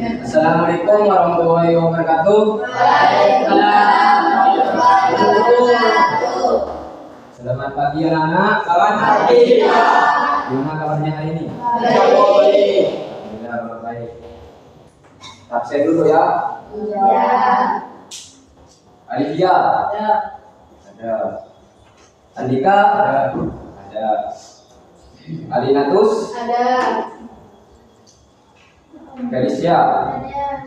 Assalamualaikum warahmatullahi wabarakatuh. Waalaikumsalam warahmatullahi wabarakatuh. Selamat pagi anak-anak. Selamat pagi. Gimana kabarnya hari ini? Baik. Alhamdulillah baik. Absen dulu ya. Iya. Alivia. Ada. Ada. Andika. Ada. Alinatus. Ada. Felicia. Ada.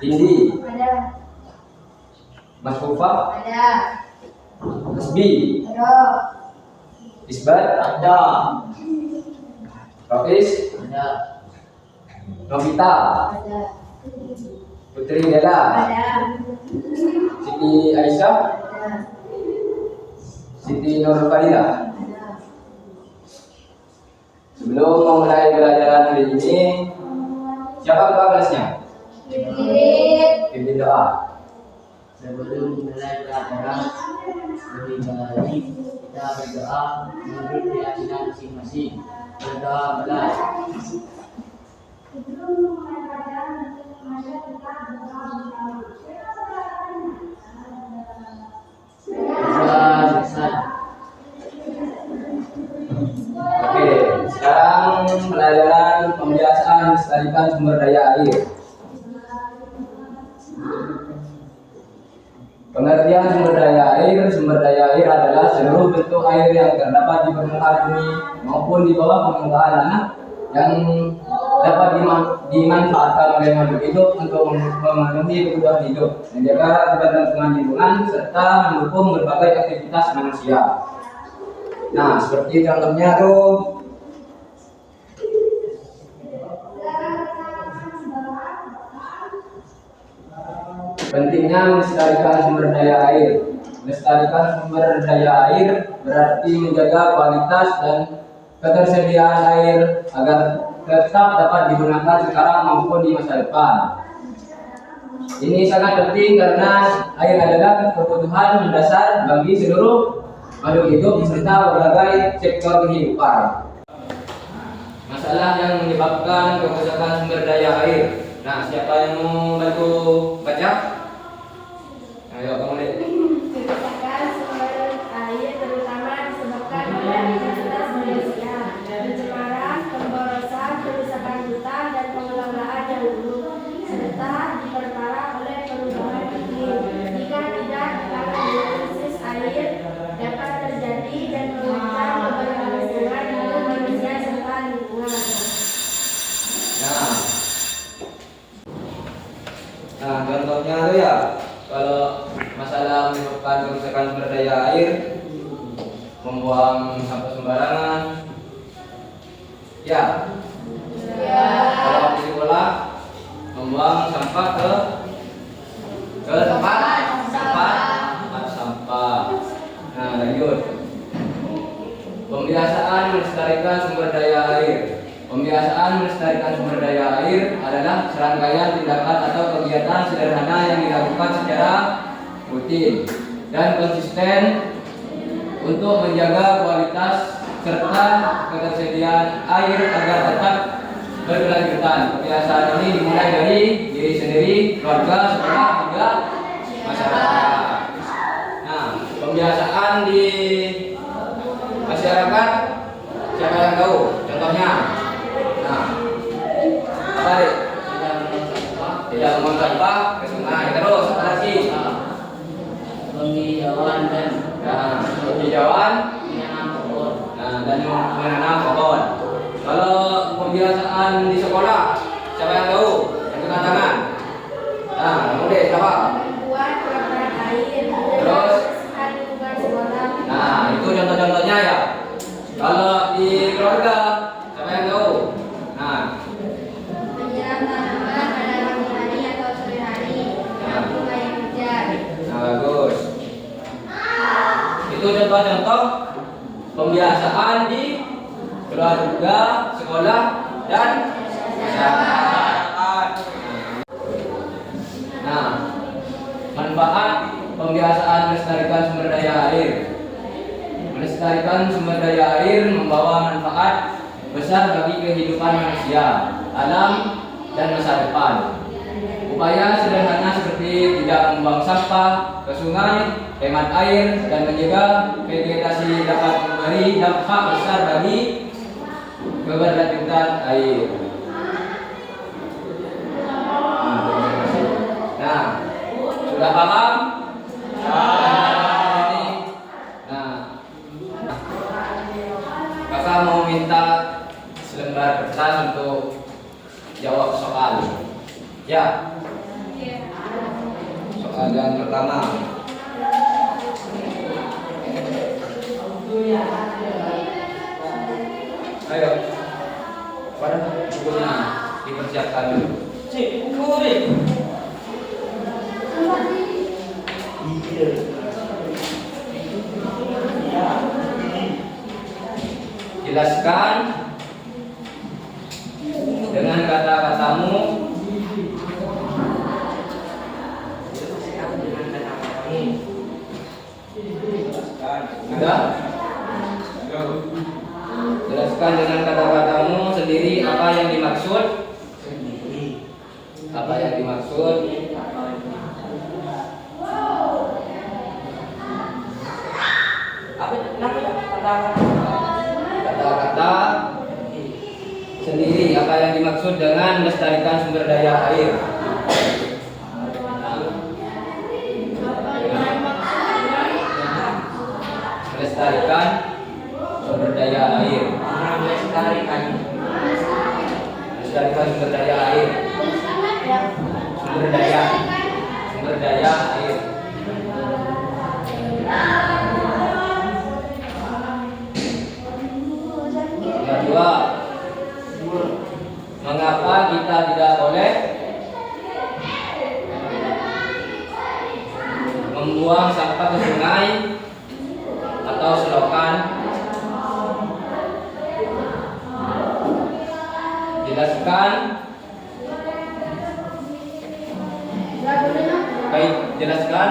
Indi. Ada. Mas Kufa. Ada. Hasbi. Ada. Isbat. Ada. Rois. Ada. Novita. Ada. Putri Dela. Ada. Siti Aisyah. Ada. Siti Nur Farida. Ada. Sebelum memulai pelajaran hari ini, siapa ketua kelasnya? Pimpin doa. Sebelum mulai pelajaran, lebih baik kita berdoa menurut keyakinan masing-masing. Berdoa mulai. Oke, sekarang pelajaran pembiasaan melestarikan sumber daya air. Pengertian sumber daya air adalah seluruh bentuk air yang terdapat di permukaan bumi maupun di bawah permukaan tanah yang dapat dimanfaatkan oleh makhluk hidup untuk memenuhi kebutuhan hidup, menjaga keberlangsungan lingkungan, serta mendukung berbagai aktivitas manusia. Nah, seperti contohnya tuh pentingnya melestarikan sumber daya air. Melestarikan sumber daya air berarti menjaga kualitas dan ketersediaan air agar tetap dapat digunakan sekarang maupun di masa depan. Ini sangat penting karena air adalah kebutuhan mendasar bagi seluruh makhluk hidup serta berbagai sektor kehidupan. Masalah yang menyebabkan kerusakan sumber daya air. Nah, siapa yang mau bantu baca? Ayo kamu lihat. Kerusakan sumber air terutama disebabkan oleh aktivitas manusia, pencemaran, pemborosan, kerusakan hutan dan pengelolaan yang buruk, serta diperparah oleh perubahan iklim. Jika tidak, akan krisis air dapat terjadi dan mengancam keberlangsungan hidup manusia serta lingkungan. Nah, contohnya tuh ya, kalau masalah menyebabkan kerusakan sumber daya air, membuang sampah sembarangan, ya. Kalau di sekolah, membuang sampah ke tempat sampah. Nah, lanjut. Pembiasaan melestarikan sumber daya air. Pembiasaan melestarikan sumber daya air adalah serangkaian tindakan atau kegiatan sederhana yang dilakukan secara rutin dan konsisten untuk menjaga kualitas serta ketersediaan air agar tetap berkelanjutan. Kebiasaan ini dimulai dari diri sendiri, keluarga, sekolah, hingga masyarakat. Nah, pembiasaan di masyarakat siapa yang tahu? Contohnya, nah, apa nih? Tidak membuang sampah ke sungai. Terus apa lagi? Penghijauan dan penghijauan, menanam pohon. nah, dan menanam pohon. Kalau pembiasaan di sekolah, siapa yang tahu? Angkat tangan. Nah, kamu deh, siapa? Membuat peraturan air, Terus? membersihkan lingkungan sekolah. Nah, itu contoh-contohnya ya. Kalau di keluarga, siapa yang tahu? Nah, Menyiram tanaman pada pagi hari atau sore hari, menampung air hujan. nah bagus. Itu contoh-contoh pembiasaan di keluarga, sekolah, dan masyarakat. Nah, manfaat pembiasaan melestarikan sumber daya air. Melestarikan sumber daya air membawa manfaat besar bagi kehidupan manusia, alam, dan masa depan. Upaya sederhana seperti tidak membuang sampah ke sungai, hemat air, dan menjaga vegetasi dapat memberi dampak besar bagi keberlanjutan air. Nah, sudah paham? Nah, kakak mau minta selembar kertas untuk jawab soal. Ya. Soal yang pertama. Ayo. Pada bukunya dipersiapkan dulu. Jelaskan dengan kata-katamu. Sudah? Jelaskan dengan kata-katamu sendiri apa yang dimaksud. Apa yang dimaksud? Kata-kata sendiri apa yang dimaksud dengan melestarikan sumber daya air. Melestarikan sumber daya air. Melestarikan sumber daya air. Sumber daya air. Yang kedua, mengapa kita tidak boleh membuang sampah ke sungai atau selokan? Jelaskan. Baik, jelaskan.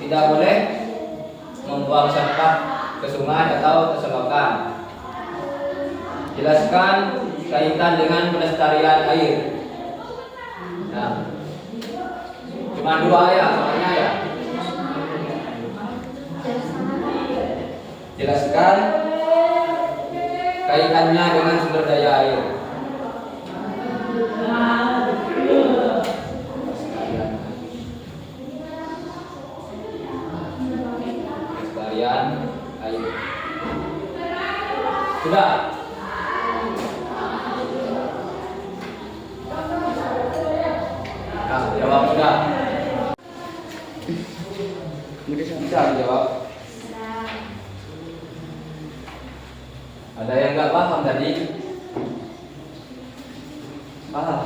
Tidak boleh membuang sampah ke sungai atau ke selokan. Jelaskan kaitan dengan pelestarian air. Nah, cuma 2 ya soalnya ya. Jelaskan kaitannya dengan sumber daya air. Pelestarian air. Sudah? Nah, jawab sudah. Bisa jawab. Ada yang nggak paham tadi? Paham?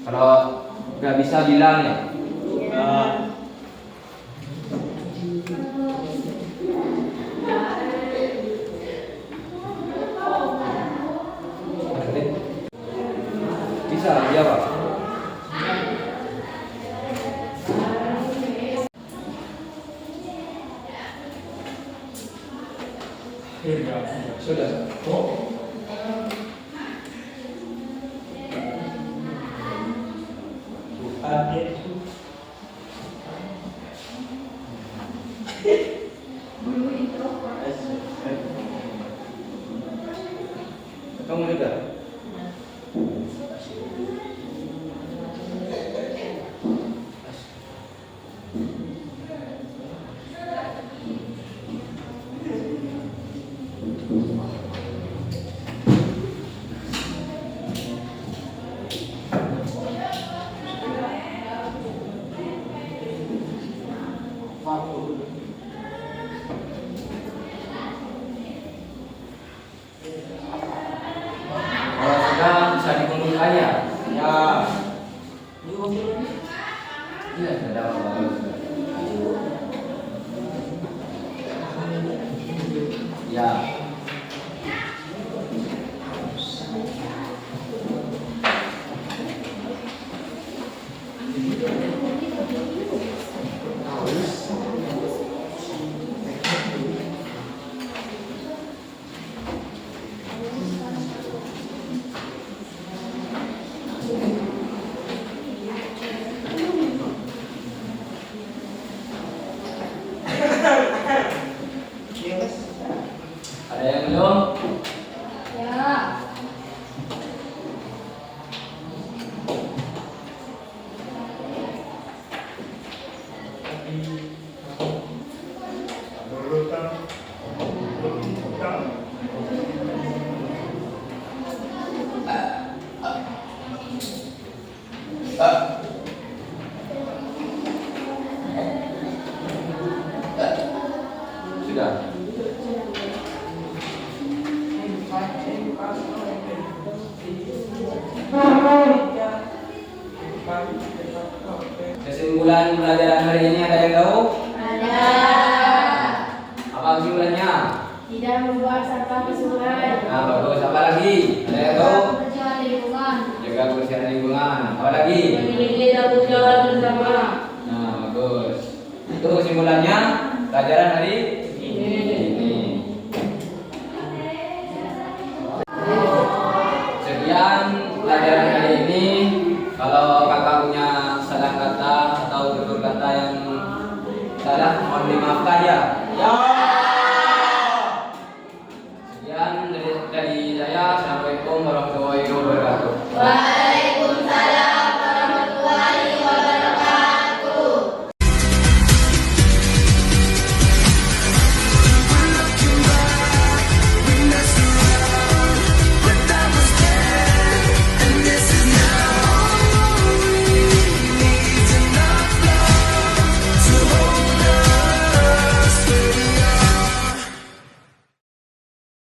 Kalau nggak bisa bilang ya. Bisa jawab. Sudah. Kamu juga? Kalau sudah bisa dikumpulkan ya? Ya. Iya, sudah bagus. Ya. kesimpulan pelajaran hari ini ada yang tahu? Ada. Apa kesimpulannya? Tidak membuang sampah ke sungai. Nah, bagus. Apa lagi? Ada yang tahu? Kebersihan lingkungan. Jaga kebersihan lingkungan. Apa lagi? Memiliki tanggung jawab bersama. Nah, bagus. Itu kesimpulannya pelajaran hari ini. Sekian pelajaran